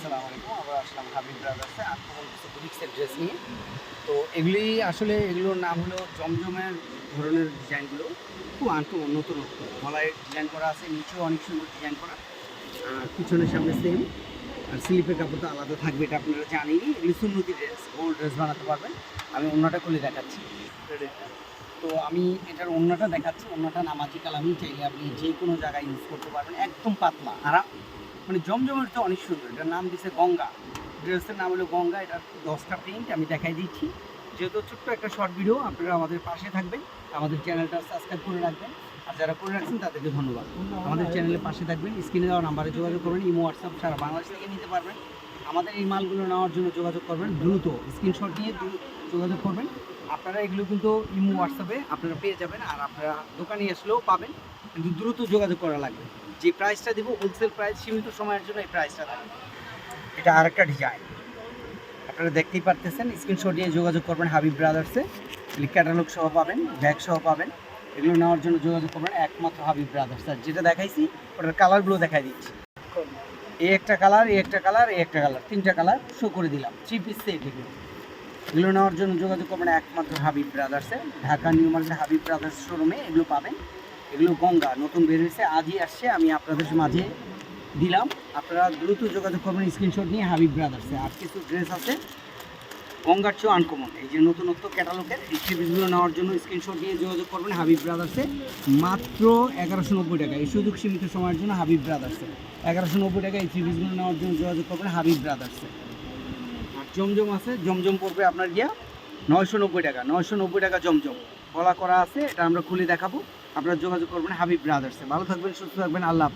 আসসালামু আলাইকুম। আবার আসলাম হাবিব ব্রাদার্সে আনকমন কিছু বুটিক্সের ড্রেস নিয়ে। তো এগুলি আসলে এগুলোর নাম হলো জমজমের ধরনের ডিজাইনগুলো খুব আনকমন নতুনত্ব। গলায় ডিজাইন করা আছে, নিচেও অনেক সুন্দর ডিজাইন করা, আর পিছনের সামনে সেম। আর স্লিপের কাপড় তো আলাদা থাকবে, এটা আপনারা জানেনই। এগুলি সুন্নতি ড্রেস, গোল্ড ড্রেস বানাতে পারবেন। আমি ওড়নাটা খুলে দেখাচ্ছি। তো আমি এটার ওড়নাটা দেখাচ্ছি। ওড়নাটা নামাজি কালামই, চাইলে আপনি যে কোনো জায়গায় ইউজ করতে পারবেন। একদম পাতলা আরাম, মানে জমজমের তো অনেক সুন্দর। এটার নাম দিচ্ছে গঙ্গা, ড্রেসের নাম হলো গঙ্গা। এটা 10টা প্রিন্ট আমি দেখাই দিচ্ছি। যেহেতু ছোট্ট একটা শর্ট ভিডিও, আপনারা আমাদের পাশে থাকবেন, আমাদের চ্যানেলটা সাবস্ক্রাইব করে রাখবেন। আর যারা করে রাখছেন তাদেরকে ধন্যবাদ। আমাদের চ্যানেলের পাশে থাকবেন, স্ক্রিনে দেওয়া নাম্বারে যোগাযোগ করবেন। ইমো, হোয়াটসঅ্যাপ সারা বাংলাদেশ থেকে নিতে পারবেন। আমাদের এই মালগুলো নেওয়ার জন্য যোগাযোগ করবেন, দ্রুত স্ক্রিনশট নিয়ে যোগাযোগ করবেন। আপনারা এগুলো কিন্তু ইমো, হোয়াটসঅ্যাপে আপনারা পেয়ে যাবেন, আর আপনারা দোকানে আসলেও পাবেন, কিন্তু দ্রুত যোগাযোগ করা লাগবে। যে প্রাইসটা দিব হোলসেল প্রাইস, সীমিত সময়ের জন্য এই প্রাইসটা থাকবে। এটা আরেকটা ডিজাইন আপনারা দেখতেই পারতেছেন। স্ক্রিনশট নিয়ে যোগাযোগ করবেন হাবিব ব্রাদার্সে। ক্যাটালগ সহ পাবেন, ব্যাগ সহ পাবেন। এগুলো নেওয়ার জন্য যোগাযোগ করবেন একমাত্র হাবিব ব্রাদার্স। আর যেটা দেখাইছি ওটার কালারগুলো দেখাই দিচ্ছি। এই একটা কালার, এই একটা কালার, এই একটা কালার, 3টা কালার শো করে দিলাম। 3 পিস সেট এগুলো নেওয়ার জন্য যোগাযোগ করবেন একমাত্র হাবিব ব্রাদার্সে। Dhaka new market Habib brothers শোরুমে এগুলো পাবেন। এগুলো গঙ্গা নতুন বের হয়েছে, আজই আসছে, আমি আপনাদের মাঝে দিলাম। আপনারা দ্রুত যোগাযোগ করবেন স্ক্রিনশট নিয়ে হাবিব ব্রাদার্সে। আর কিছু ড্রেস আছে গঙ্গার চেয়েও আনকমন, এই যে নতুনত্ব ক্যাটালগের। এই থ্রিপিসগুলো নেওয়ার জন্য স্ক্রিনশট নিয়ে যোগাযোগ করবেন হাবিব ব্রাদার্সে। মাত্র 1190 টাকা, এই সুযোগ সীমিত সময়ের জন্য হাবিব ব্রাদার্সে 1190 টাকা। এই থ্রিপিসগুলো নেওয়ার জন্য যোগাযোগ করবেন হাবিব ব্রাদার্সে। আর জমজম আছে, জমজম পড়বে আপনার গিয়া 990 টাকা। 990 টাকা জমজম বলা করা আছে, এটা আমরা খুলে দেখাবো। আপনারা যোগাযোগ করবেন হাবিব ব্রাদার্সে। ভালো থাকবেন, সুস্থ থাকবেন, আল্লাহ হাফেজ।